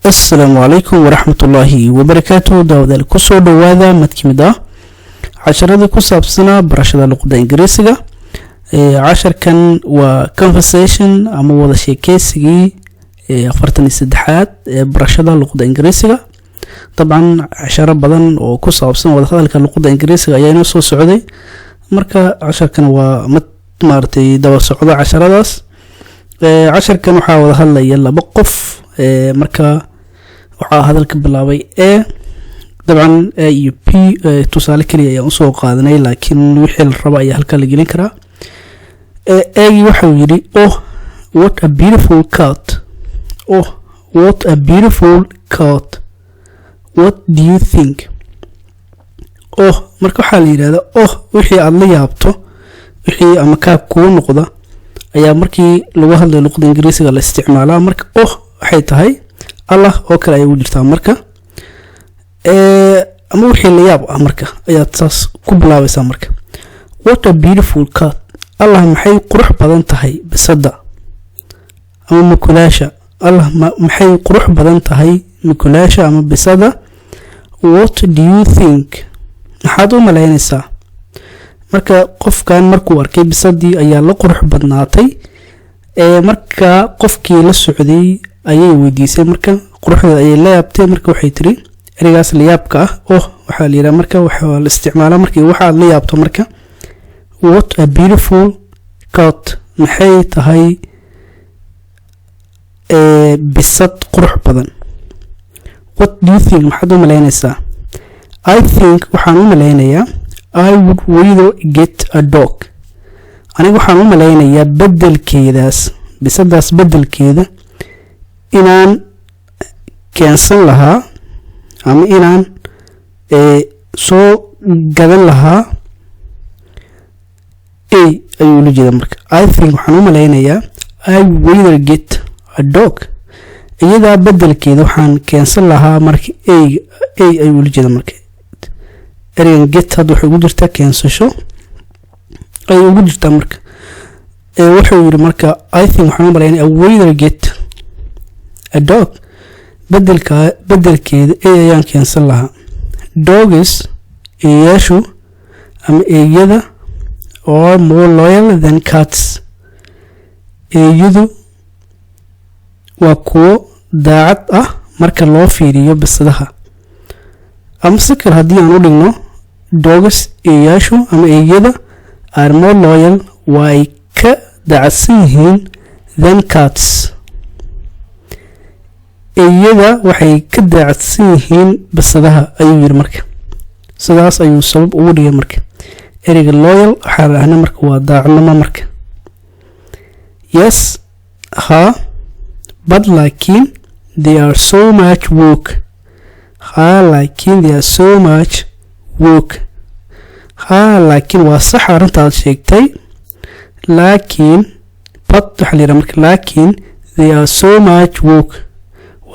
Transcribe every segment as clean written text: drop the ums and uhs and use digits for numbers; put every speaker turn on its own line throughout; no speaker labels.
السلام عليكم ورحمة الله وبركاته. داود الكسو دوادا متكمدا عشرة كسابسنا برشاد اللغة الإنجليزية. عشر كان وconversation أما وضع شيء كيسي أفرتني سدحات برشاد اللغة الإنجليزية. طبعا عشرة بدن وكسابسنا وضع ذلك اللغة الإنجليزية أيانو سو سعودي مركا عشر كان ومتمارتي دوا سعودة عشرة داس. عشر كان وحاول هلا يلا بقف مركا waxaa hadalka bilaabay dabcan iyo p tusaale kaliya ayaan usoo qaadanay laakiin wixii la rabo ayaa halka la gelin karaa. Wuxuu yiri what a beautiful cat. What a beautiful cat. What do you think? marka waxaa la yiraahdaa wixii aad la yaabto wixii ama ka kuu noqda ayaa markii lagu hadlayo luqadda Ingiriisiga la isticmaalaa. marka waxay tahay Allah oo kale ay u jirtaa marka ama wixii la yaab marka ayaa taas ku bilaabaysaa. marka what a beautiful cat. Allah maxay qurux badan tahay bisada ama mukulaasha. Allah maxay qurux badan tahay mukulaasha ama bisada. What do you think? maxaad u malaynaysaa? marka qofkan markuu arkay bisadii ayaa la qurux badnaatay marka qofkii la socday ayay weydiisay marka quruxda ay la yaabtay. marka waxay tiri erigaas la yaabka waxa la yiraahdaa marka waxa la isticmaalaa markii waxa la yaabto marka what a beautiful cat. maxay tahay bisad qurux badan. What do you think? maxaad u malaynaysaa? I think waxaan u malaynayaa I would rather get a dog. aniga waxaan u malaynayaa bedelkeedaas bisadaas bedelkeeda inaan keensan lahaa ama inaan soo gadan lahaa ayuu la jeedaa. marka I think waxaan u malaynayaa I would rather get a dog. iyada bedelkeeda waxaan keensan lahaa marka ayuu la jeedaa. marka ereygan get hadda waxay ugu jirtaa keensasho ayuu ugu jirtaa. marka wuxuu yiri marka I think waxaan u malaynayaa I would rather get a dog. bedelkeeda ayaan keensan lahaa. Dogs eeyashu ama eeyada are more loyal than cats. eeyadu waa kuwo daacad ah marka loo fiiriyo bisadaha. ama si kale haddii aan u dhigno dogs eeyashu ama eeyada are more loyal waa ay ka daacadsan yihiin than cats. eeyada waxay ka daacadsan yihiin bisadaha ayuu yiri. marka sidaas ayuu sabab ugu dhigay. marka ereyga loyal waxa la dhahnaa marka waa daacadnimo. marka yes but laakiin they are so much work. laakiin they are so much work. laakiin waa sax arintaad sheegtay laakiin but waxa la yiraahdaa marka laakiin they are so much work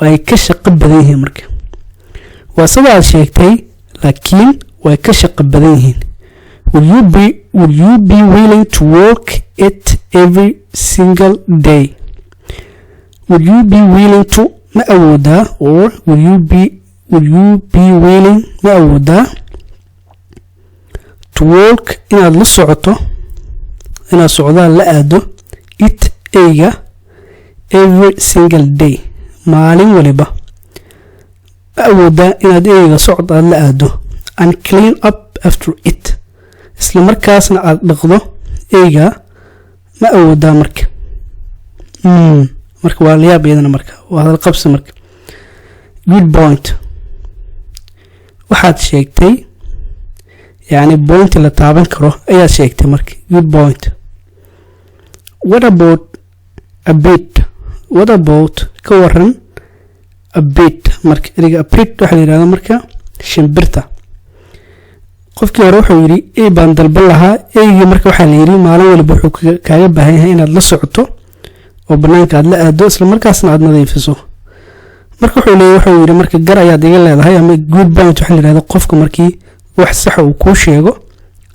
way ka shaqo badan yihiin. marka waa sidaad sheegtay laakiin way ka shaqo badan yihiin. Would you be willing to work it every single day? Would you be willing to ma awoodaa or would you be willing ma awoodaa to work inaad la socoto inaad socdaal la aado it eyga every single day maalin waliba. ma awoodaa inaad eeyga socod aad la aado and clean up after it isla markaasna aad dhaqdo eeyga. ma awoodaa marka marka waa la yaab iyadana. marka waa hadal qabsi. marka good point. waxaad sheegtay yani point la taaban karo ayaad sheegtay. marka good point. what about a bit? what about ka waran a bit? marka eriga a bit waxa la yiraahdaa marka shimbirta. qofkii hore wuxuu yiri baan dalban lahaa eeyga. marka waxa la yiri maalin walba wuxuu kaaga baahan yahay inaad la socoto oo banaanka aad la aado isla markaasna aad nadiifiso. marka wuxuu yiri marka gar ayaad iga leedahay ama good point waxa la yiraahdaa qofka markii wax sax uu ku sheego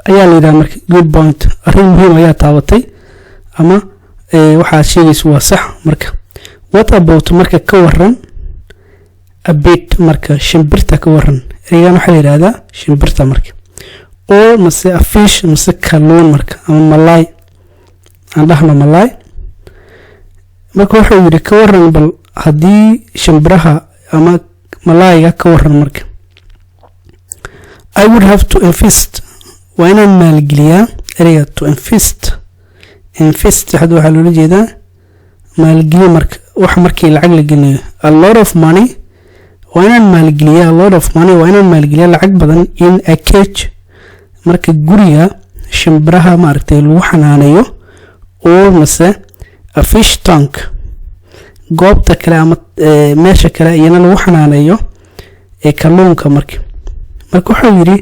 ayaa la yiraahdaa marka good point. arrin muhiim ayaa taabatay ama waxa sheegayso waa sax. marka what about marka ka waran a bit marka shimbirta ka waran ereygan waxa la yiraahdaa shimbirta marka oo mase a fish mase kalluun marka ama malay aan dhahno malay marka waxa yiri ka waran bal hadii shimbiraha ama malayga ka waran marka I would have to invest wa inaan maalgeliyaa ereyga to invest hada waxa loo jeedaa maalgeliyo marka wax markii lacag la gelinayo a lot of money wa inaan maalgeliyaa a lot of money wa inaan maalgeliyaa lacag badan in a cage marka guriga shimbiraha maartay lagu xanaanayo oo mase a fish tank goobta kale ama meesha kale iyana lagu xanaanayo ee kalluunka marka waxa yiri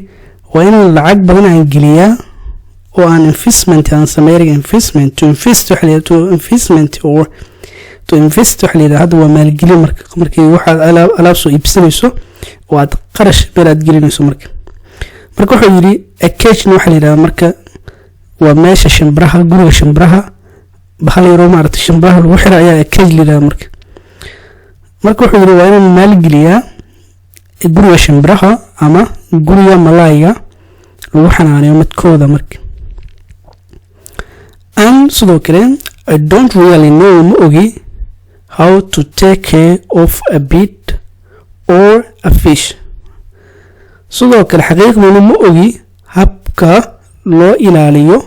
waa in lacag badan aan geliyaa oo aan investment aan sameeyo investment to invest waxa la yiraahdo waa maalgelin markii waxa alaab soo iibsanayso oo aad qarash beeraad gelinayso marka waxa yiri a cage waxa la yiraahdo marka waa meesha shimbiraha guriga shimbiraha bahal yaro maartay shimbiraha lagu xiro ayaa cage la yiraahdo marka waxa yiri waa in maalgeliyaa guriga shimbiraha ama guriga malayga lagu xanaanayo midkooda marka sidoo kale I don't really know ma ogi how to take care of a bit or a fish sidoo kale xaqiiqdana ma ogi habka loo ilaaliyo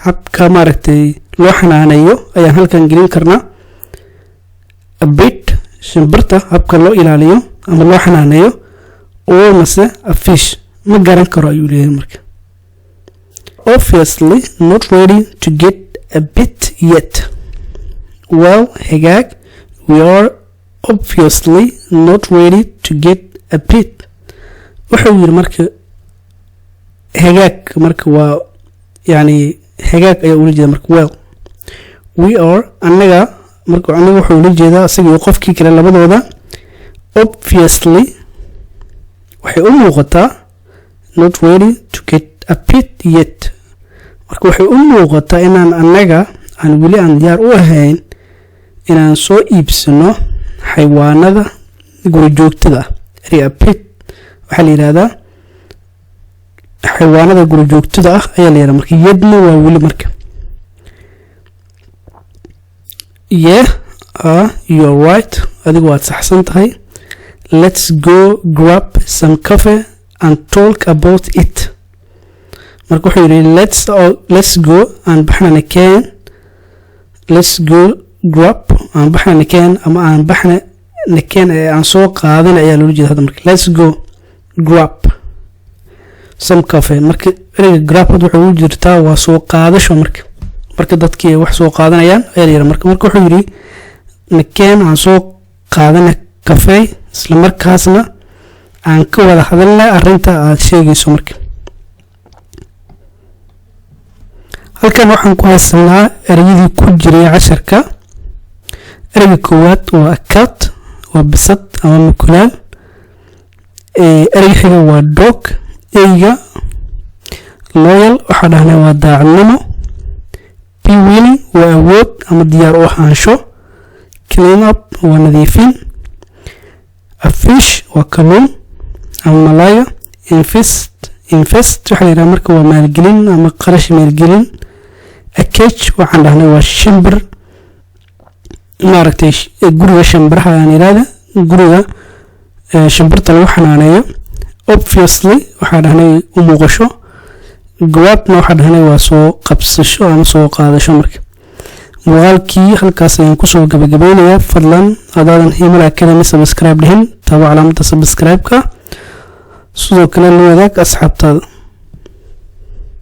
habka maaragtay loo xanaanayo ayaan halkan gelin karnaa a bit shimbirta habka loo ilaaliyo ama loo xanaanayo oo mase a fish ma garan karo ayuu leeyahay marka obviously not ready to get a bit yet well hagaag we are obviously not ready to get a bit wuxuu yiri marka hagaag marka waa yani hagaag ayaa ula jeeda marka well we are anaga wuxuu ula jeedaa asaga qofkii kale labadooda obviously waxay u muuqataa not ready to get a bit yet marka waxay u muuqataa inaan anaga aan wali aan diyaar u ahayn inaan soo iibsano xayawaanada gurijoogtada a bit waxa la yiraahdaa xayawaanada gurijoogtada ayaa la yiraahdaa marka yadna waa wali marka yeah you're right adigu waad saxsan tahay let's go grab some coffee and talk about it marka wuxuu yiri let's go and baxna keen let's go grab and baxna keen ama aan baxna keen aan soo qaadan ayaa loo jeedaa marka let's go grab some coffee marka ereyga grab wuxuu u jirtaa waa soo qaadasho marka dadkii wax soo qaadanayaan ayaa yiri marka wuxuu yiri nakeen aan soo qaadana cafe isla markaasna aan ka wada hadalnay arinta aad sheegayso marka halkan waxaan ku haysanaa ereyadii ku jiray casharka ereyga koowaad waa cat waa bisad ama mukulaal ereyga xiga waa dog eyga loyal waxa dhahnay waa daacadnimo be willing waa awood ama diyaar u ahaansho clean up waa nadiifin a fish waa kalluun ama malaya invest waxa la yiraahdaa marka waa maalgelin ama qarash maalgelin a cage waxaan dhahnay waa shimbir maaragtay guriga shimbiraha aan yiraahdaa guriga shimbirta lagu xanaaneeyo obviously waxa dhahnay u muuqasho grabna waxa dhahnay waa soo qabsasho ama soo qaadasho marka muuqaalkii halkaas ayaan kusoo gabagabeynayaa fadlan hadaadan Himal Academy subscribe dhihin taabo calaamadda subscribe-ka sidoo kale la wadaag asxaabtaada